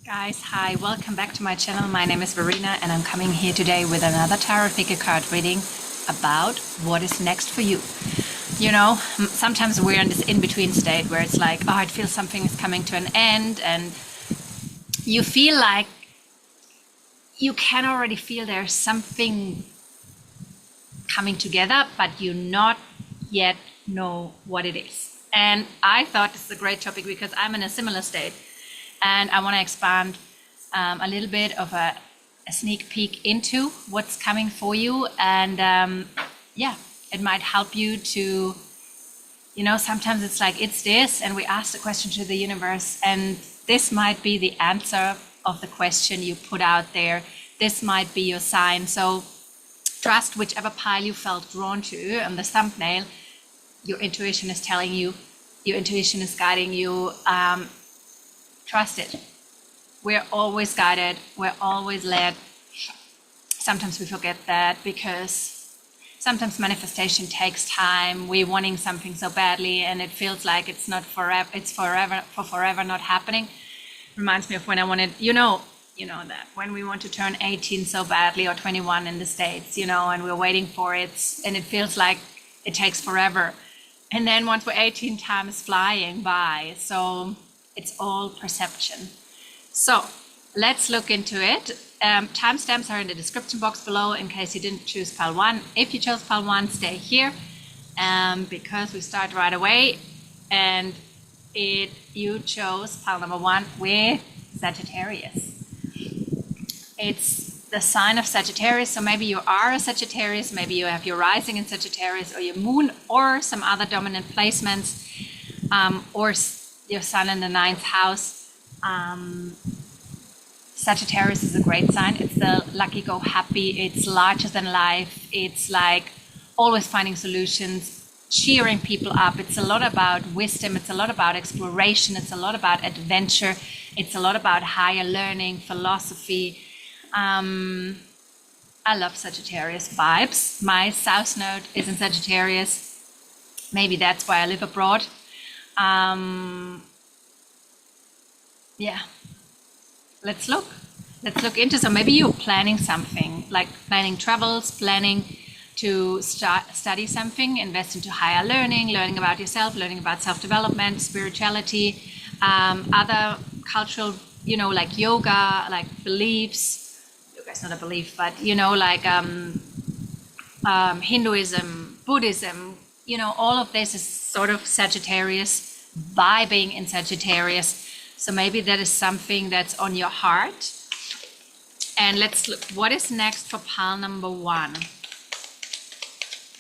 Guys, hi, welcome back to my channel. My name is Verena and I'm coming here today with another tarot figure card reading about what is next for you. You know, sometimes we're in this in-between state where it's like, oh, it feels something is coming to an end and you feel like you can already feel there's something coming together, but you not yet know what it is. And I thought this is a great topic because I'm in a similar state. And I want to expand a little bit of a sneak peek into what's coming for you. And it might help you to, sometimes it's like, it's this, and we ask the question to the universe, and this might be the answer of the question you put out there. This might be your sign. So trust whichever pile you felt drawn to on the thumbnail. Your intuition is telling you, your intuition is guiding you. Trust it. We're always guided. We're always led. Sometimes we forget that because sometimes manifestation takes time. We're wanting something so badly and it feels like it's not forever. It's forever not happening. Reminds me of when I wanted, that when we want to turn 18 so badly, or 21 in the States, and we're waiting for it and it feels like it takes forever. And then once we're 18, time is flying by. So it's all perception. So let's look into it. Timestamps are in the description box below in case you didn't choose pile 1. If you chose pile 1, stay here because we start right away. And you chose pile number 1 with Sagittarius. It's the sign of Sagittarius. So maybe you are a Sagittarius, maybe you have your rising in Sagittarius or your moon or some other dominant placements or your sun in the 9th house. Sagittarius is a great sign. It's the lucky go happy. It's larger than life. It's like always finding solutions, cheering people up. It's a lot about wisdom. It's a lot about exploration. It's a lot about adventure. It's a lot about higher learning, philosophy. I love Sagittarius vibes. My South Node is in Sagittarius. Maybe that's why I live abroad. Let's look into, so maybe you're planning something, like planning travels, planning to study something, invest into higher learning about yourself, learning about self-development, spirituality, other cultural, like yoga, like beliefs. Yoga is not a belief, but Hinduism, Buddhism, all of this is sort of Sagittarius, vibing in Sagittarius. So maybe that is something that's on your heart. And let's look, what is next for pile number 1?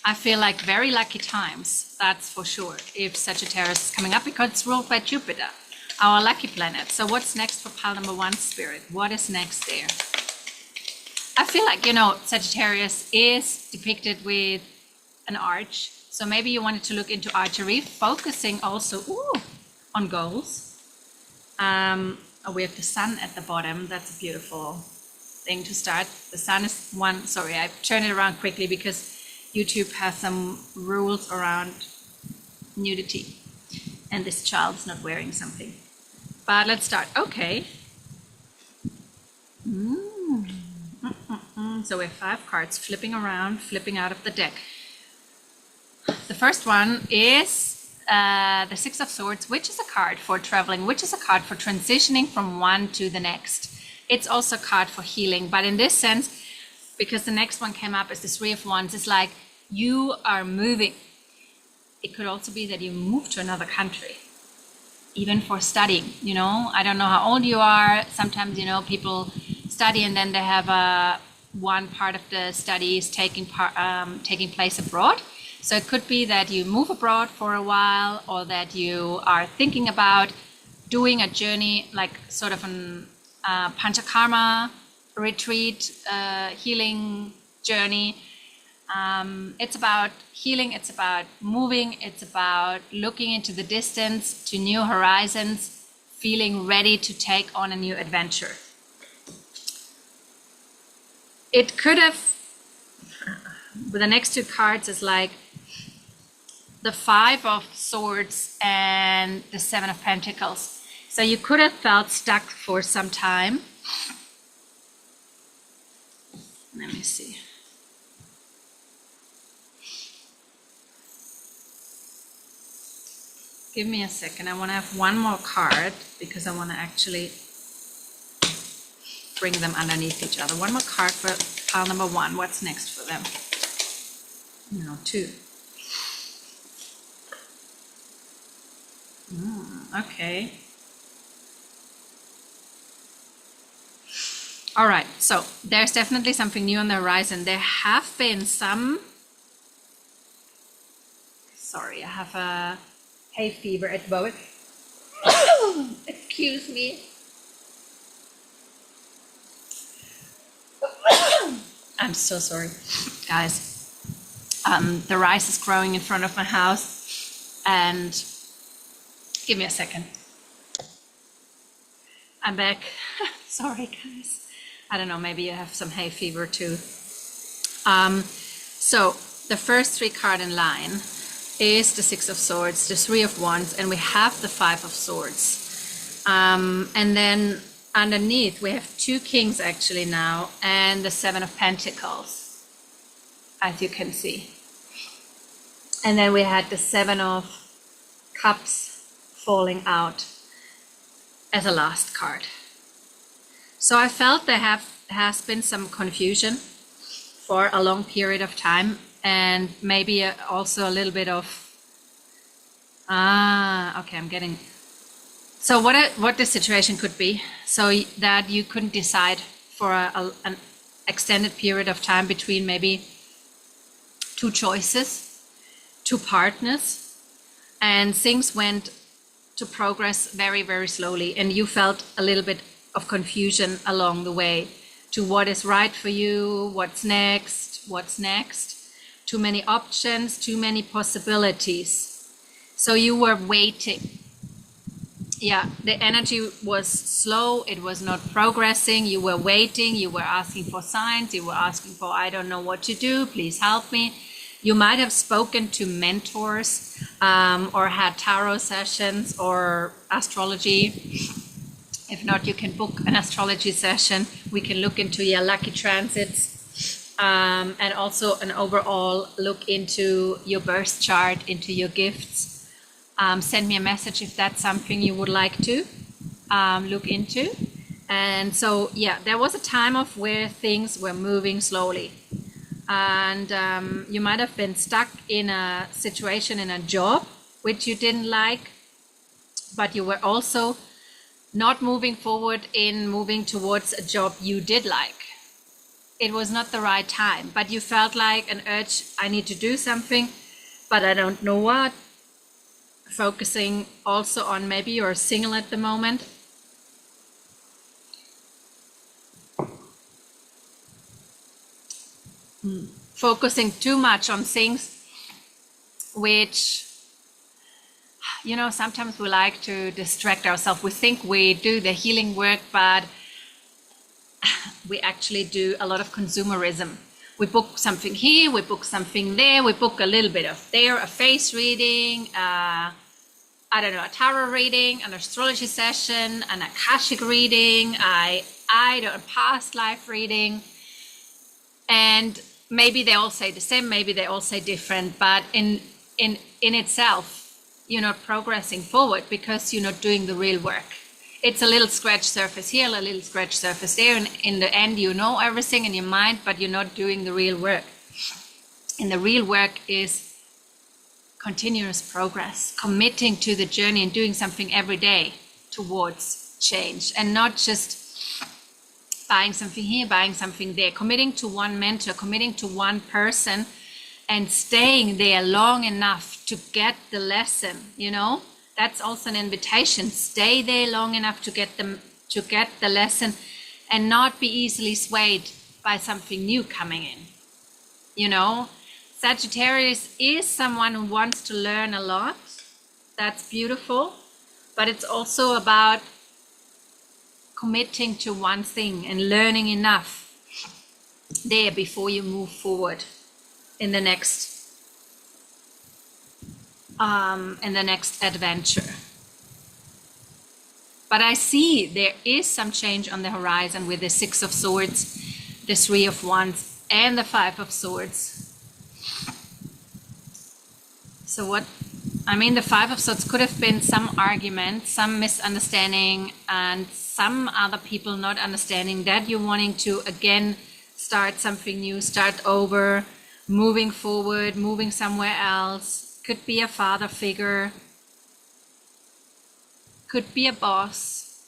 I feel like very lucky times, that's for sure, if Sagittarius is coming up, because it's ruled by Jupiter, our lucky planet. So what's next for pile number 1, Spirit? What is next there? I feel like, Sagittarius is depicted with an arch. So maybe you wanted to look into archery, focusing also on goals. We have the sun at the bottom. That's a beautiful thing to start. The sun is one. Sorry, I turned it around quickly because YouTube has some rules around nudity, and this child's not wearing something. But let's start. Okay. So we have 5 cards flipping around, flipping out of the deck. The first one is the 6 of Swords, which is a card for traveling, which is a card for transitioning from one to the next. It's also a card for healing, but in this sense, because the next one came up as the 3 of Wands, it's like you are moving. It could also be that you move to another country, even for studying. I don't know how old you are. Sometimes, people study and then they have one part of the studies taking place abroad. So it could be that you move abroad for a while, or that you are thinking about doing a journey, like sort of an panchakarma retreat, healing journey. It's about healing, it's about moving, it's about looking into the distance to new horizons, feeling ready to take on a new adventure. It could have, with the next 2 cards is like the 5 of Swords and the 7 of Pentacles. So you could have felt stuck for some time. Let me see. Give me a second. I want to have one more card because I want to actually bring them underneath each other. One more card for pile number one. What's next for them? No, two. Okay. All right. So there's definitely something new on the horizon. There have been some. Sorry, I have a hay fever at the moment. Excuse me. I'm so sorry, guys. The rice is growing in front of my house, and give me a second. I'm back. Sorry, guys. I don't know, maybe you have some hay fever too. So the first three card in line is the Six of Swords, the Three of Wands, and we have the Five of Swords. And then underneath we have two Kings actually now, and the Seven of Pentacles, as you can see. And then we had the Seven of Cups falling out as a last card. So I felt there has been some confusion for a long period of time, and maybe also a little bit of okay, I'm getting. So what the situation could be, so that you couldn't decide for an extended period of time between maybe two choices, two partners, and things went to progress very, very slowly, and you felt a little bit of confusion along the way to what is right for you, what's next. Too many options, too many possibilities. So you were waiting. Yeah, the energy was slow, it was not progressing, you were waiting, you were asking for signs, you were asking for, I don't know what to do, please help me. You might have spoken to mentors or had tarot sessions or astrology. If not, you can book an astrology session. We can look into your lucky transits and also an overall look into your birth chart, into your gifts. Send me a message if that's something you would like to look into. And so, yeah, there was a time of where things were moving slowly. And you might have been stuck in a situation, in a job, which you didn't like, but you were also not moving forward in moving towards a job you did like. It was not the right time, but you felt like an urge, I need to do something, but I don't know what. Focusing also on, maybe you're single at the moment. Focusing too much on things which, you know, sometimes we like to distract ourselves. We think we do the healing work, but we actually do a lot of consumerism. We book something here, we book something there, we book a little bit of there, a face reading, I don't know, a tarot reading, an astrology session, an Akashic reading, a past life reading. And maybe they all say the same, maybe they all say different, but in itself, you're not progressing forward because you're not doing the real work. It's a little scratch surface here, a little scratch surface there, and in the end you know everything in your mind, but you're not doing the real work. And the real work is continuous progress, committing to the journey and doing something every day towards change, and not just buying something here, buying something there, committing to one mentor, committing to one person, and staying there long enough to get the lesson, you know. That's also an invitation. Stay there long enough to get the lesson, and not be easily swayed by something new coming in. You know, Sagittarius is someone who wants to learn a lot. That's beautiful, but it's also about committing to one thing and learning enough there before you move forward in the next adventure. But I see there is some change on the horizon with the Six of Swords, the Three of Wands, and the Five of Swords. So what, I mean, the Five of Swords could have been some argument, some misunderstanding, and some other people not understanding that you're wanting to, again, start something new, start over, moving forward, moving somewhere else. Could be a father figure, could be a boss,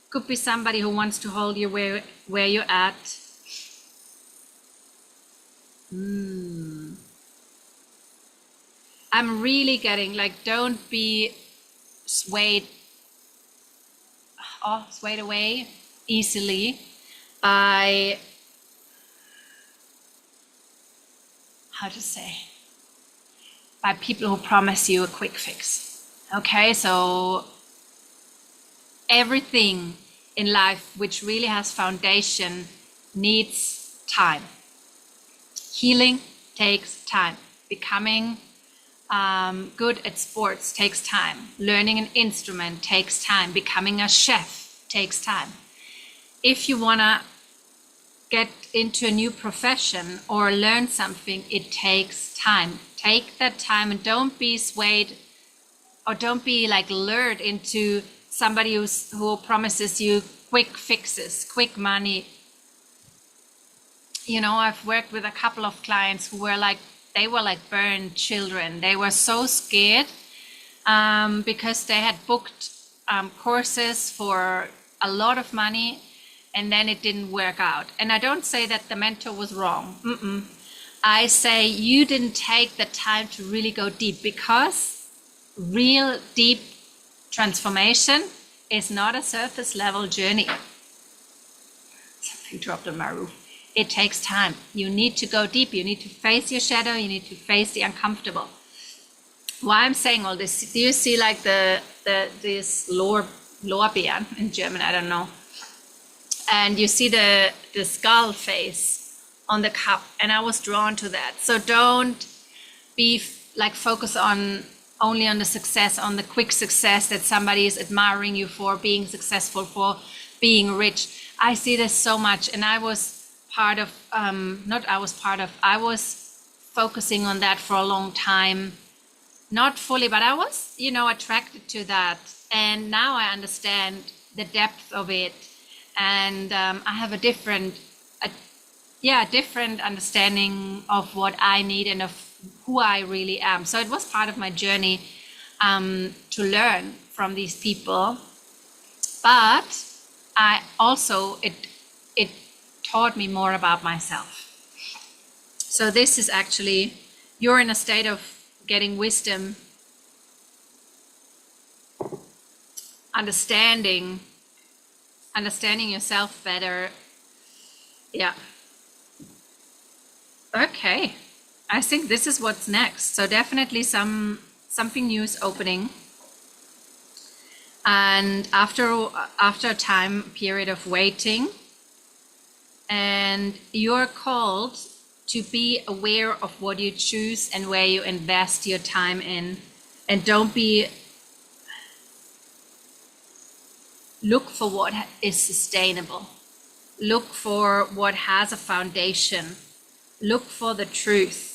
could be somebody who wants to hold you where you're at. I'm really getting like, don't be swayed away easily by, by people who promise you a quick fix. Okay, so everything in life which really has foundation needs time. Healing takes time. Becoming good at sports takes time. Learning an instrument takes time. Becoming a chef takes time. If you want to get into a new profession or learn something, it takes time. Take that time and don't be swayed, or don't be like lured into somebody who promises you quick fixes, quick money. You know, I've worked with a couple of clients who were like, they were like burned children. They were so scared because they had booked courses for a lot of money, and then it didn't work out. And I don't say that the mentor was wrong. I say you didn't take the time to really go deep, because real deep transformation is not a surface level journey. Something dropped on my roof. It takes time. You need to go deep. You need to face your shadow. You need to face the uncomfortable. Why I'm saying all this? Do you see like this Lorbeeren in German? I don't know. And you see the skull face on the cup, and I was drawn to that. So don't be like focus on only on the success, on the quick success that somebody is admiring you for being successful, for being rich. I see this so much, and I was I was focusing on that for a long time, not fully, but I was, attracted to that. And now I understand the depth of it. And I have a different understanding of what I need and of who I really am. So it was part of my journey to learn from these people. But I also, it taught me more about myself. So this is actually, you're in a state of getting wisdom, understanding yourself better. Yeah. Okay. I think this is what's next. So definitely something new is opening. And after a time period of waiting, and you're called to be aware of what you choose and where you invest your time in. And don't be, look for what is sustainable. Look for what has a foundation. Look for the truth.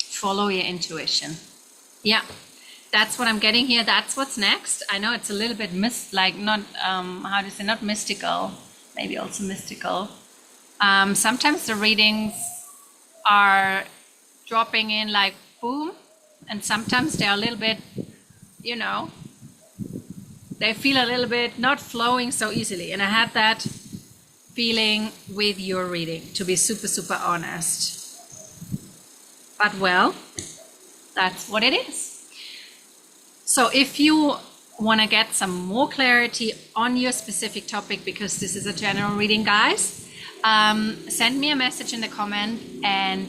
Follow your intuition. Yeah. That's what I'm getting here. That's what's next. I know it's a little bit not mystical, maybe also mystical. Sometimes the readings are dropping in like boom, and sometimes they're a little bit, they feel a little bit not flowing so easily. And I had that feeling with your reading, to be super, super honest. But well, that's what it is. So if you want to get some more clarity on your specific topic, because this is a general reading, guys, send me a message in the comment and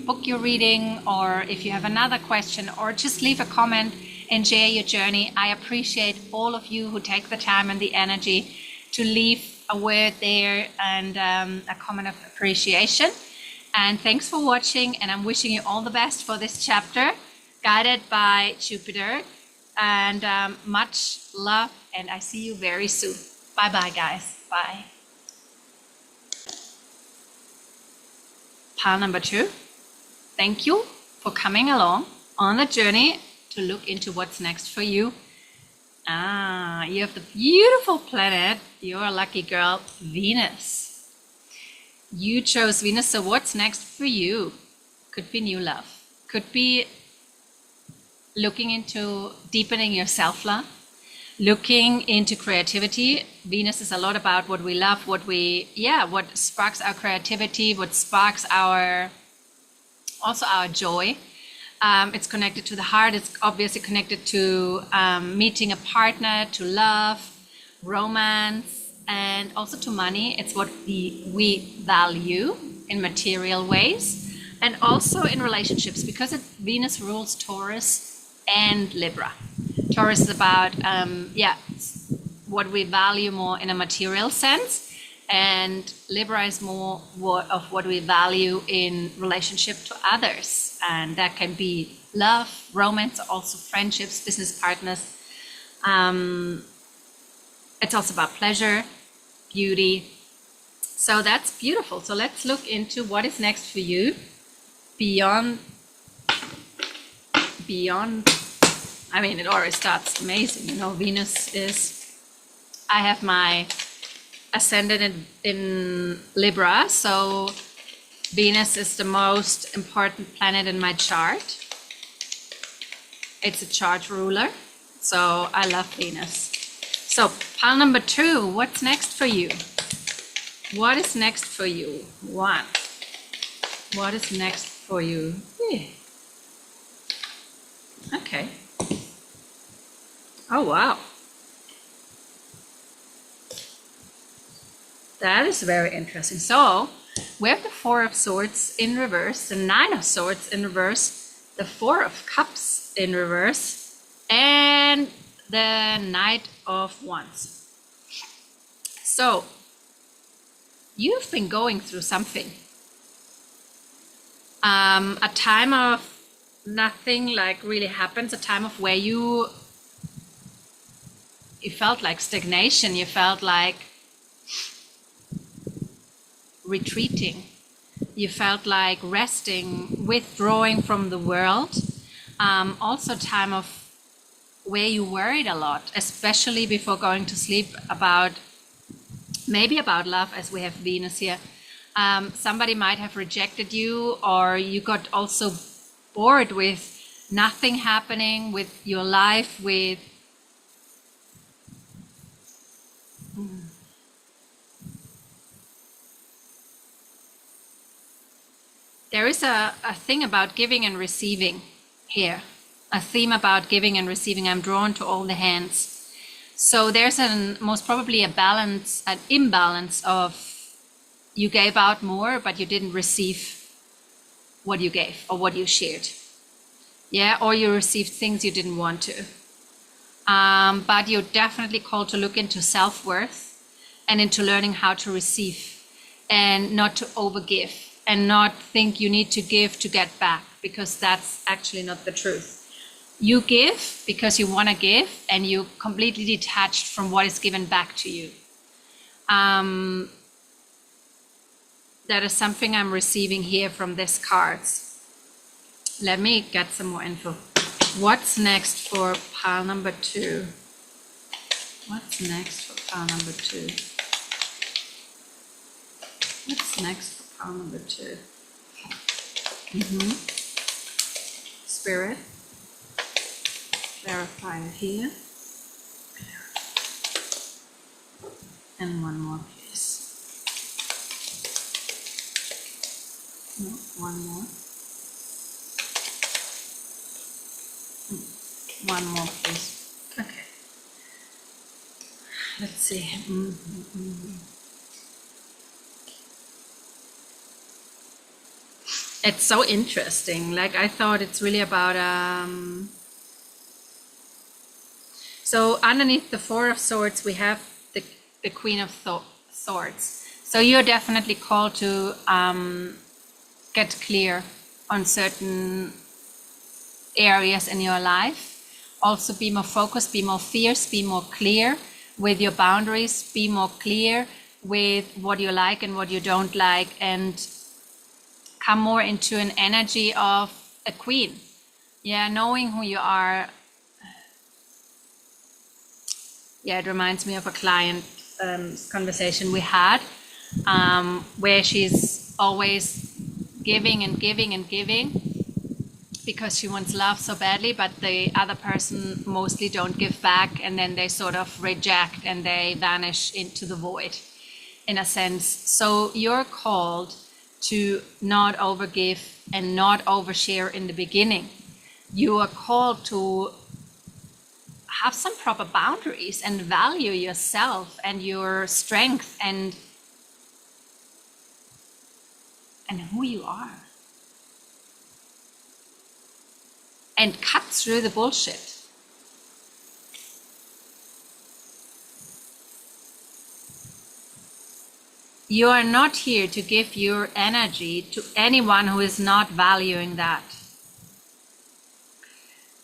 book your reading, or if you have another question, or just leave a comment and share your journey. I appreciate all of you who take the time and the energy to leave a word there and a comment of appreciation. And thanks for watching, and I'm wishing you all the best for this chapter, guided by Jupiter. And much love, and I see you very soon. Bye bye, guys. Bye. Pile number 2. Thank you for coming along on the journey to look into what's next for you. You have the beautiful planet. You're a lucky girl, Venus. You chose Venus, so what's next for you? Could be new love. Could be looking into deepening your self-love, looking into creativity. Venus is a lot about what we love, what sparks our creativity, what sparks our joy. It's connected to the heart. It's obviously connected to meeting a partner, to love, romance, and also to money. It's what we value in material ways, and also in relationships, because Venus rules Taurus and Libra. Taurus is about what we value more in a material sense, and Libra is more of what we value in relationship to others, and that can be love, romance, also friendships, business partners. It's also about pleasure, beauty. So that's beautiful. So let's look into what is next for you beyond. I mean, it already starts amazing. Venus is, I have my ascendant in Libra, so Venus is the most important planet in my chart. It's a chart ruler, so I love Venus. So pile number 2, what's next for you? What is next for you? 1. What is next for you? Okay. Oh, wow. That is very interesting. So we have the 4 of Swords in reverse, the 9 of Swords in reverse, the 4 of Cups in reverse, and the Knight of Wands. So you've been going through something. A time of nothing like really happens, a time of where you felt like stagnation, you felt like retreating, you felt like resting, withdrawing from the world. Also time of where you worried a lot, especially before going to sleep, about love, as we have Venus here. Somebody might have rejected you, or you got also bored with nothing happening with your life, with there is a thing about giving and receiving here, a theme about giving and receiving. I'm drawn to all the hands. So there's most probably an imbalance of you gave out more, but you didn't receive what you gave or what you shared. Yeah, or you received things you didn't want to. But you're definitely called to look into self-worth and into learning how to receive and not to overgive and not think you need to give to get back, because that's actually not the truth. You give because you want to give, and you're completely detached from what is given back to you. That is something I'm receiving here from these cards. Let me get some more info. What's next for pile number 2? What's next for pile number 2? What's next for pile number 2? Spirit. Clarifier here. And one more, please. No, one more. One more, please. Okay. Let's see. It's so interesting. Like, I thought it's really about so underneath the 4 of Swords, we have the Queen of Swords. So you're definitely called to get clear on certain areas in your life, Also be more focused, be more fierce, be more clear with your boundaries, be more clear with what you like and what you don't like, and come more into an energy of a queen. Yeah, knowing who you are. Yeah, it reminds me of a client conversation we had, where she's always giving and giving and giving because she wants love so badly, but the other person mostly don't give back, and then they sort of reject and they vanish into the void, in a sense. So you're called to not overgive and not overshare in the beginning. You are called to have some proper boundaries and value yourself and your strength and who you are. And cut through the bullshit. You are not here to give your energy to anyone who is not valuing that.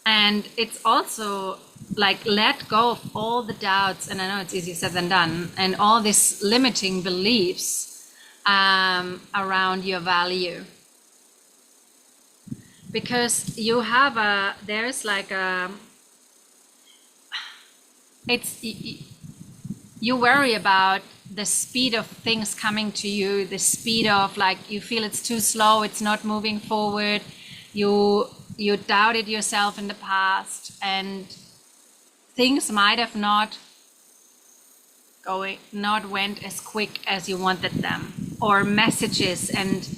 And it's also like, let go of all the doubts, and I know it's easier said than done, and all these limiting beliefs around your value. Because you have you worry about the speed of things coming to you, the speed of, like, you feel it's too slow, it's not moving forward, you doubted yourself in the past, and things might have not went as quick as you wanted them, or messages and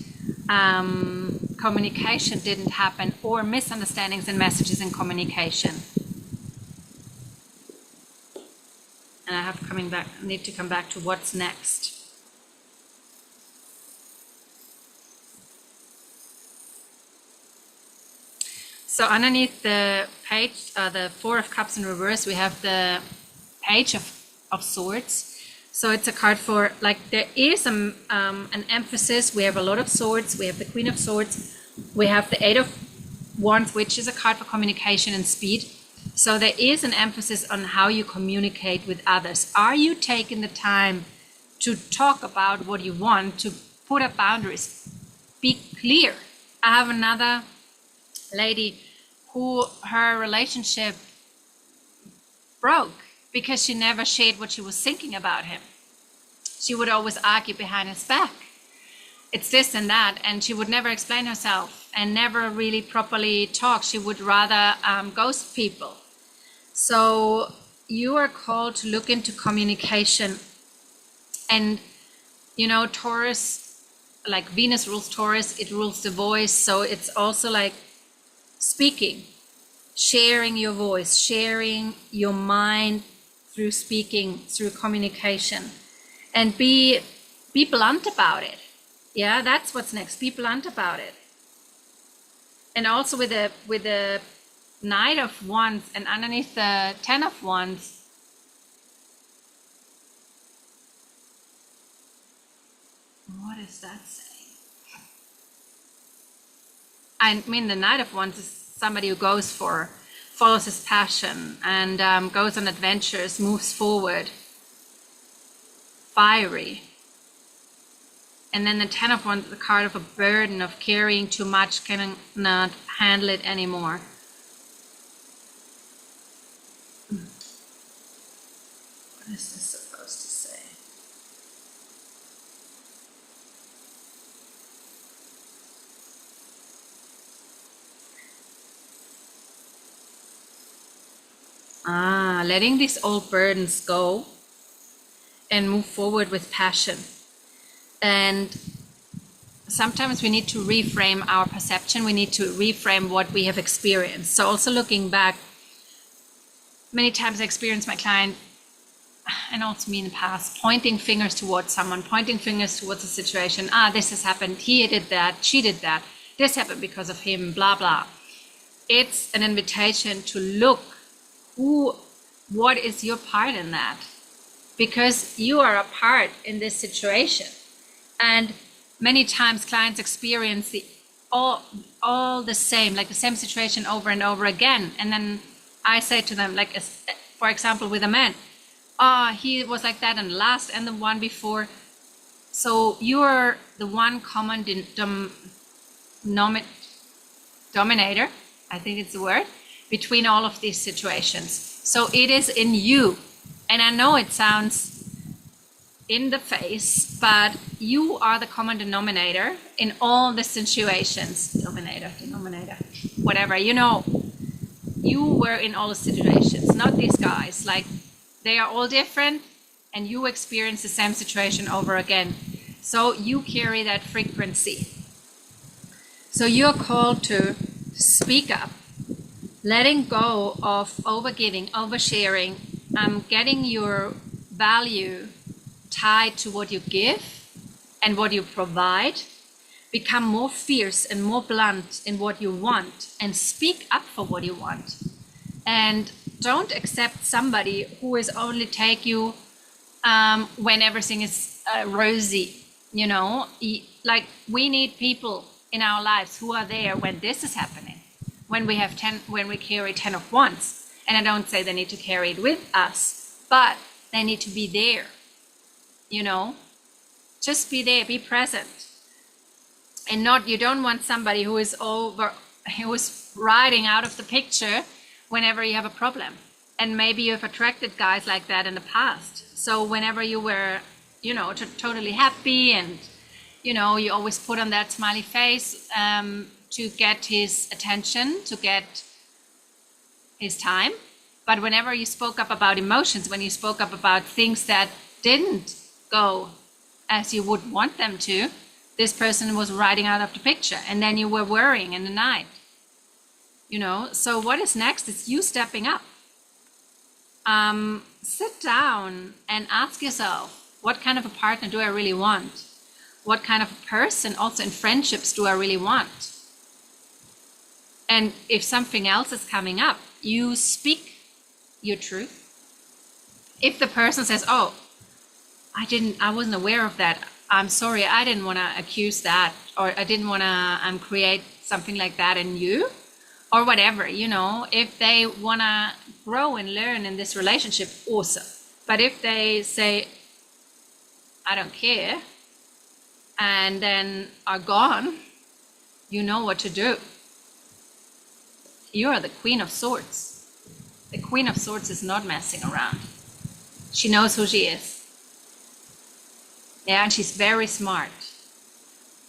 communication didn't happen, or misunderstandings in messages and communication. And I need to come back to what's next. So underneath the page, the Four of Cups in reverse, we have the Page of Swords. So it's a card for, like, there is an emphasis. We have a lot of swords. We have the Queen of Swords. We have the Eight of Wands, which is a card for communication and speed. So there is an emphasis on how you communicate with others. Are you taking the time to talk about what you want, to put up boundaries? Be clear. I have another lady who her relationship broke because she never shared what she was thinking about him. She would always argue behind his back. It's this and that, and she would never explain herself and never really properly talk. She would rather ghost people. So you are called to look into communication. And, you know, Taurus, like Venus rules Taurus, it rules the voice. So it's also like speaking, sharing your voice, sharing your mind through speaking, through communication, and be blunt about it. Yeah, that's what's next. Be blunt about it. And also with the Knight of Wands and underneath the Ten of Wands, what is that saying? I mean, the Knight of Wands is somebody who follows his passion and goes on adventures, moves forward, fiery. And then the Ten of Wands is the card of a burden, of carrying too much, cannot handle it anymore. What is this supposed to say? Letting these old burdens go and move forward with passion. And sometimes we need to reframe our perception. We need to reframe what we have experienced. So also looking back, many times I experienced my client, and also me in the past, pointing fingers towards someone, pointing fingers towards a situation. This has happened. He did that. She did that. This happened because of him, blah, blah. It's an invitation to look what is your part in that? Because you are a part in this situation. And many times clients experience all the same, like the same situation over and over again. And then I say to them, like, for example, with a man, he was like that and last and the one before. So you're the one common dominator, I think it's the word, between all of these situations. So it is in you. And I know it sounds in the face, but you are the common denominator in all the situations. Denominator, whatever, you were in all the situations, not these guys. Like, they are all different and you experience the same situation over again. So you carry that frequency. So you're called to speak up, letting go of overgiving, oversharing, getting your value tied to what you give and what you provide. Become more fierce and more blunt in what you want and speak up for what you want. And don't accept somebody who is only take you when everything is rosy. Like, we need people in our lives who are there when this is happening, when we carry 10 of wands. And I don't say they need to carry it with us, but they need to be there. Just be there, be present. And you don't want somebody who is riding out of the picture whenever you have a problem. And maybe you've attracted guys like that in the past. So whenever you were, totally happy and, you always put on that smiley face to get his attention, to get his time. But whenever you spoke up about emotions, when you spoke up about things that didn't go as you would want them to, this person was riding out of the picture, and then you were worrying in the night. So what is next is you stepping up. Sit down and ask yourself, what kind of a partner do I really want? What kind of a person, also in friendships, do I really want? And if something else is coming up, you speak your truth. If the person says, I wasn't aware of that, I'm sorry, I didn't want to accuse that, or I didn't want to create something like that in you, or whatever, if they want to grow and learn in this relationship, awesome. But if they say, I don't care, and then are gone, you know what to do. You are the Queen of Swords. The Queen of Swords is not messing around. She knows who she is. Yeah, and she's very smart.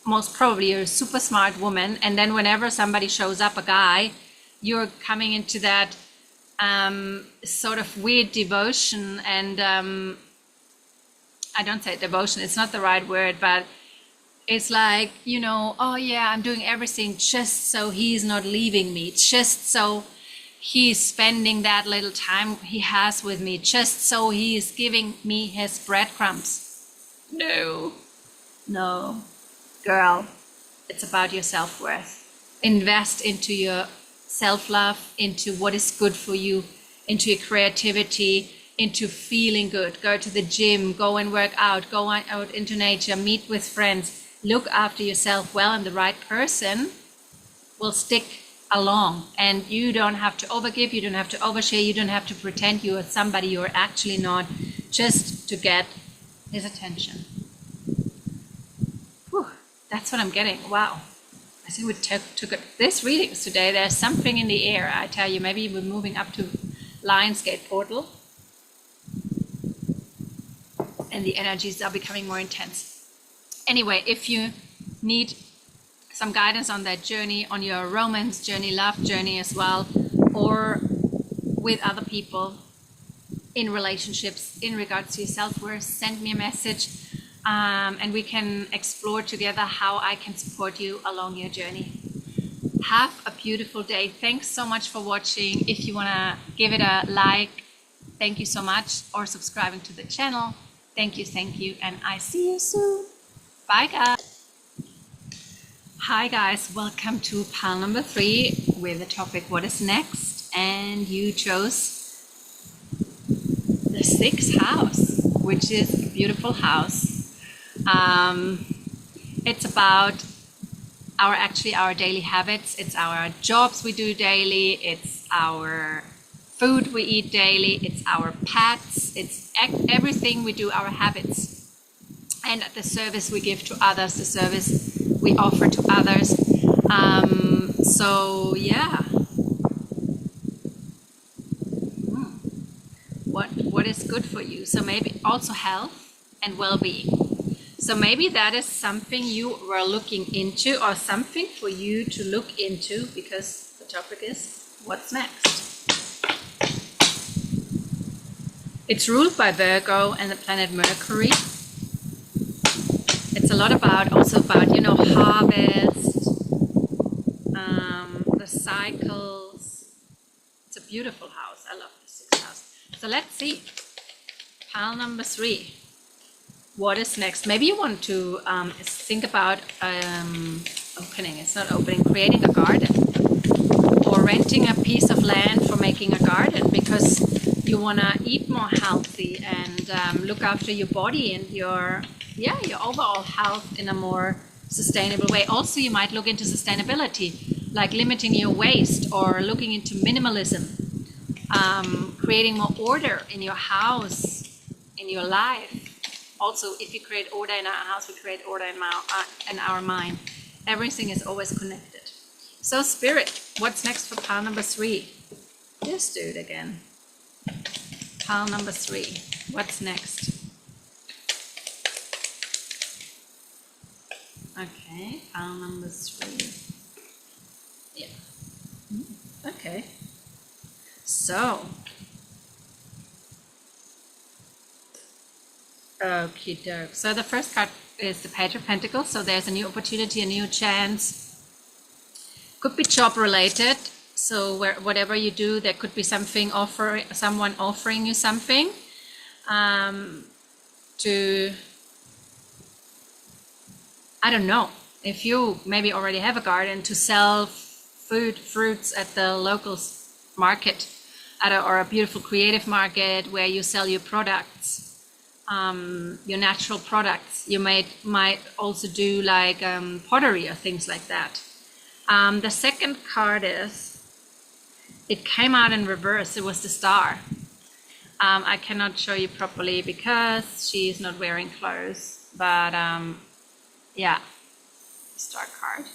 Most probably you're a super smart woman. And then whenever somebody shows up, a guy, you're coming into that sort of weird devotion. And I don't say devotion, it's not the right word, but it's like, I'm doing everything just so he's not leaving me, just so he's spending that little time he has with me, just so he is giving me his breadcrumbs. No, girl, it's about your self-worth. Invest into your self-love, into what is good for you, into your creativity, into feeling good. Go to the gym, go and work out, go out into nature, meet with friends, look after yourself well, and the right person will stick along. And you don't have to overgive, you don't have to overshare, you don't have to pretend you are somebody you're actually not, just to get his attention. Whew, that's what I'm getting. Wow. I think we took this readings today. There's something in the air. I tell you, maybe we're moving up to Lionsgate portal and the energies are becoming more intense. Anyway, if you need some guidance on that journey, on your romance journey, love journey as well, or with other people, in relationships, in regards to your self-worth, send me a message and we can explore together how I can support you along your journey. Have a beautiful day. Thanks so much for watching. If you want to give it a like, thank you so much, or subscribing to the channel. Thank you, and I see you soon. Bye, guys. Hi, guys. Welcome to pile number 3 with the topic, what is next? And you chose the 6th house, which is a beautiful house. It's about our daily habits. It's our jobs we do daily. It's our food we eat daily, it's our pets, it's everything we do, our habits, and the service we give to others, the service we offer to others. So yeah, what is good for you? So maybe also health and well-being. So maybe that is something you were looking into, or something for you to look into, because the topic is what's next. It's ruled by Virgo and the planet Mercury. It's a lot about, also about, you know, harvest, the cycles. It's a beautiful house. I love the sixth house. So let's see. Pile number 3. What is next? Maybe you want to think about opening. It's not opening. Creating a garden, or renting a piece of land for making a garden, because you want to eat more healthy and look after your body and your overall health in a more sustainable way. Also, you might look into sustainability, like limiting your waste, or looking into minimalism, creating more order in your house, in your life. Also, if you create order in our house, we create order in our mind. Everything is always connected. So Spirit, what's next for pile number 3? Just do it again. Pile number 3, what's next? Okay, pile number 3. Yeah. Okay. So, okie doke. So the first card is the Page of Pentacles. So there's a new opportunity, a new chance. Could be job related. So whatever you do, there could be someone offering you something to, I don't know, if you maybe already have a garden, to sell fruits at the local market, or a beautiful creative market where you sell your products, your natural products. You might also do like pottery or things like that. The second card is, it came out in reverse. It was the Star. I cannot show you properly because she is not wearing clothes, but yeah, Star card.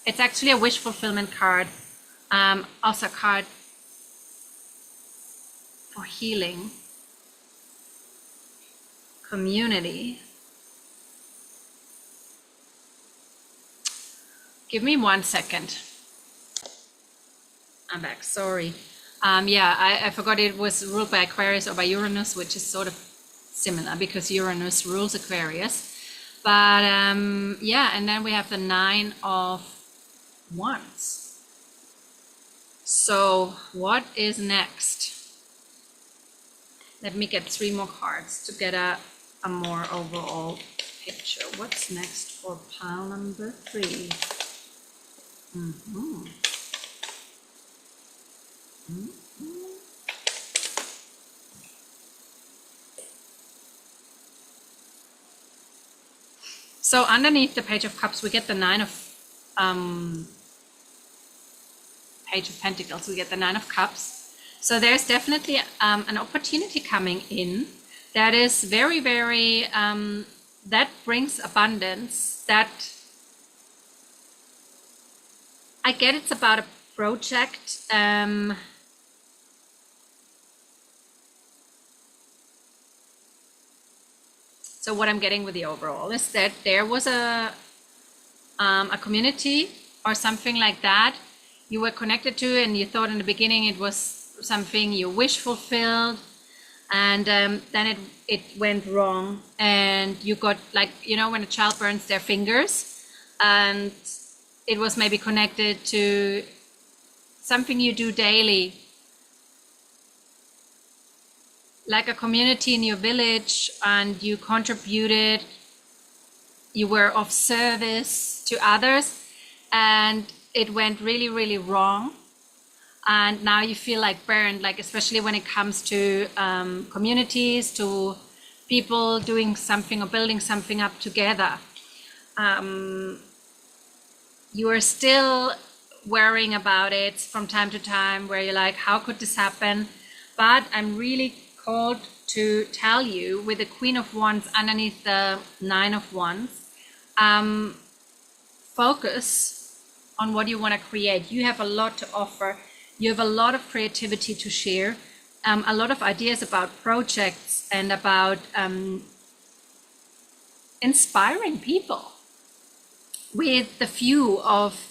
It's actually a wish fulfillment card, also a card for healing, community. Give me 1 second. I'm back, sorry. Yeah, I forgot it was ruled by Aquarius or by Uranus, which is sort of similar because Uranus rules Aquarius. But yeah, and then we have the 9 of Wands. So what is next? Let me get 3 more cards to get a more overall picture. What's next for pile number 3? So underneath the Page of Cups, we get the 9 of Page of Pentacles. We get the 9 of Cups. So there's definitely an opportunity coming in that is very, very that brings abundance. That I get it's about a project. So what I'm getting with the overall is that there was a community or something like that you were connected to, and you thought in the beginning it was something you wish fulfilled, and then it went wrong, and you got, like, you know, when a child burns their fingers, and it was maybe connected to something you do daily, like a community in your village, and you contributed, you were of service to others, and it went really, really wrong. And now you feel like burned, like especially when it comes to communities, to people doing something or building something up together. You are still worrying about it from time to time, where you're like, how could this happen? But I'm really called to tell you, with the Queen of Wands underneath the Nine of Wands, focus on what you want to create. You have a lot to offer. You have a lot of creativity to share, a lot of ideas about projects and about inspiring people with the view of,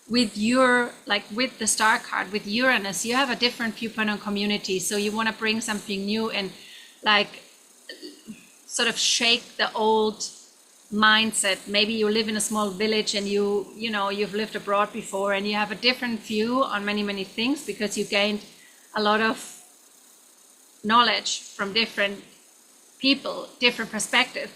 with your, like with the star card, with Uranus, you have a different viewpoint on community. So you want to bring something new and like sort of shake the old mindset. Maybe you live in a small village and you know, you've lived abroad before and you have a different view on many things because you gained a lot of knowledge from different people, different perspectives.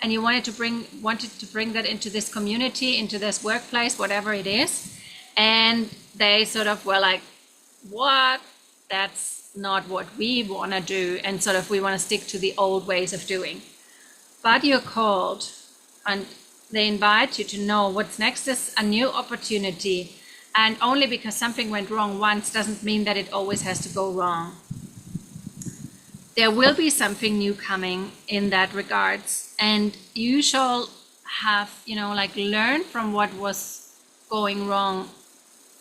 And you wanted to bring that into this community, into this workplace, whatever it is. And they sort of were like, what? That's not what we want to do. And sort of, we want to stick to the old ways of doing. But you're called, and they invite you to know what's next is a new opportunity. And only because something went wrong once doesn't mean that it always has to go wrong. There will be something new coming in that regards, and you shall have, you know, like learn from what was going wrong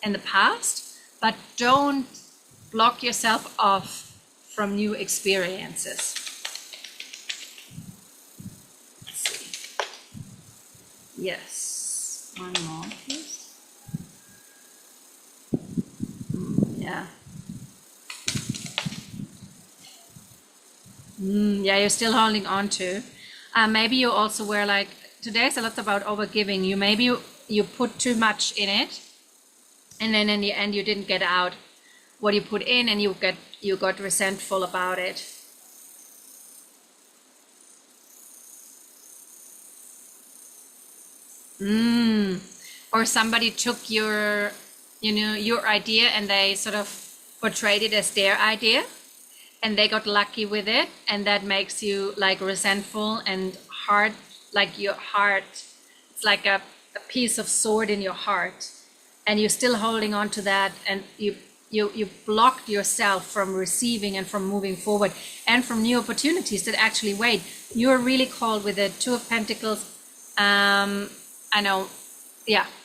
in the past, but don't block yourself off from new experiences. Let's see. Yes, one more, please. Yeah. Yeah, you're still holding on to. Maybe you also were like, today's a lot about overgiving. You put too much in it, and then in the end you didn't get out what you put in, and you got resentful about it. Or somebody took your idea and they sort of portrayed it as their idea. And they got lucky with it, and that makes you like resentful and hard, like your heart, it's like a piece of sword in your heart, and you're still holding on to that, and you blocked yourself from receiving and from moving forward and from new opportunities that actually wait. You're really called with the Two of Pentacles,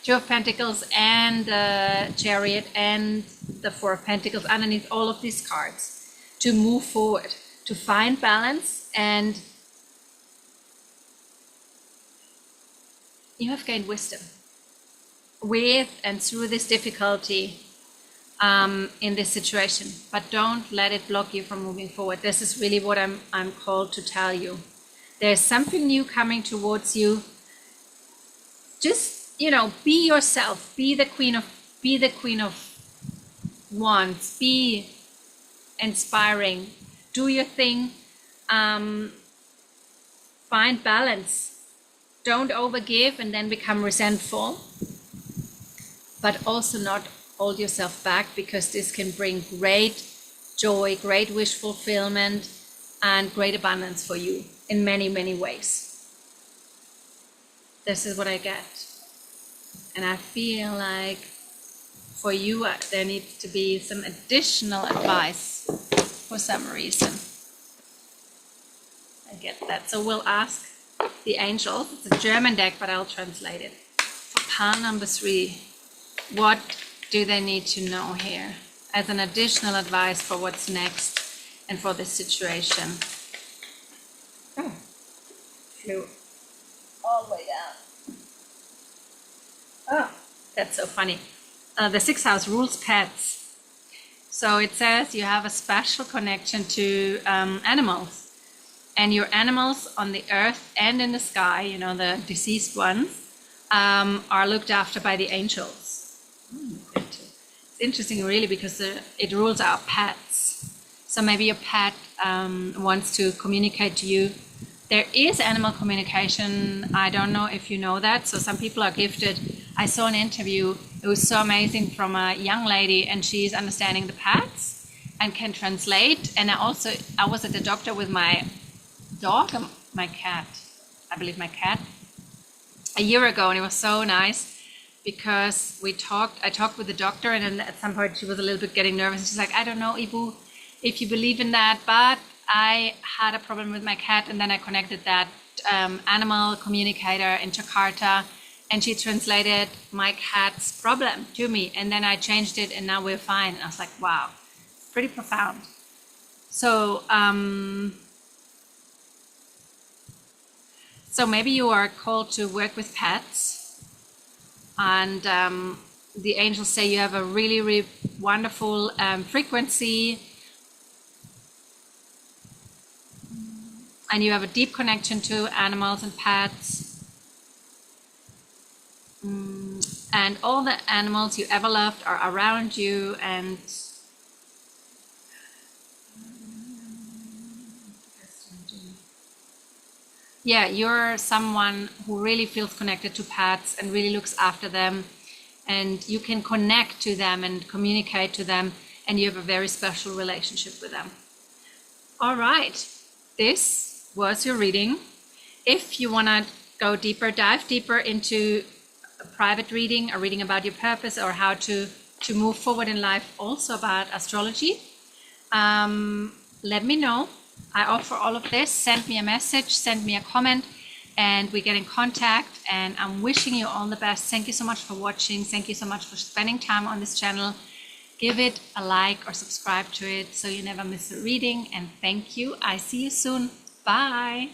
Two of Pentacles and the Chariot and the Four of Pentacles underneath all of these cards, to move forward, to find balance. And you have gained wisdom with and through this difficulty in this situation, but don't let it block you from moving forward. This is really what I'm called to tell you. There's something new coming towards you. Just, be yourself, be the Queen of Wands, be inspiring, do your thing, find balance. Don't overgive and then become resentful, but also not hold yourself back, because this can bring great joy, great wish fulfillment, and great abundance for you in many ways. This is what I get. And I feel like for you, there needs to be some additional advice for some reason. I get that. So we'll ask the angels. It's a German deck, but I'll translate it. For pile number 3, what do they need to know here as an additional advice for what's next and for this situation? Oh, flew all the way down. Oh, that's so funny. The 6th house rules pets. So it says you have a special connection to animals, and your animals on the earth and in the sky, the deceased ones, are looked after by the angels. It's interesting, really, because it rules out pets. So maybe your pet wants to communicate to you. There is animal communication. I don't know if you know that. So some people are gifted. I saw an interview. It was so amazing, from a young lady, and she's understanding the pets and can translate. And I was at the doctor with my dog, my cat, a year ago, and it was so nice because I talked with the doctor, and then at some point she was a little bit getting nervous. She's like, I don't know, Ibu, if you believe in that, but I had a problem with my cat, and then I connected that animal communicator in Jakarta, and she translated my cat's problem to me, and then I changed it, and now we're fine. And I was like, wow, pretty profound. So so maybe you are called to work with pets, and the angels say you have a really, really wonderful frequency, and you have a deep connection to animals and pets. And all the animals you ever loved are around you, and yeah, you're someone who really feels connected to pets and really looks after them, and you can connect to them and communicate to them, and you have a very special relationship with them. All right, this was your reading. If you want to go deeper, dive deeper into a private reading, a reading about your purpose, or how to move forward in life, also about astrology, let me know. I offer all of this. Send me a message, send me a comment, and we get in contact. And I'm wishing you all the best. Thank you so much for watching. Thank you so much for spending time on this channel. Give it a like or subscribe to it so you never miss a reading. And thank you. I see you soon. Bye.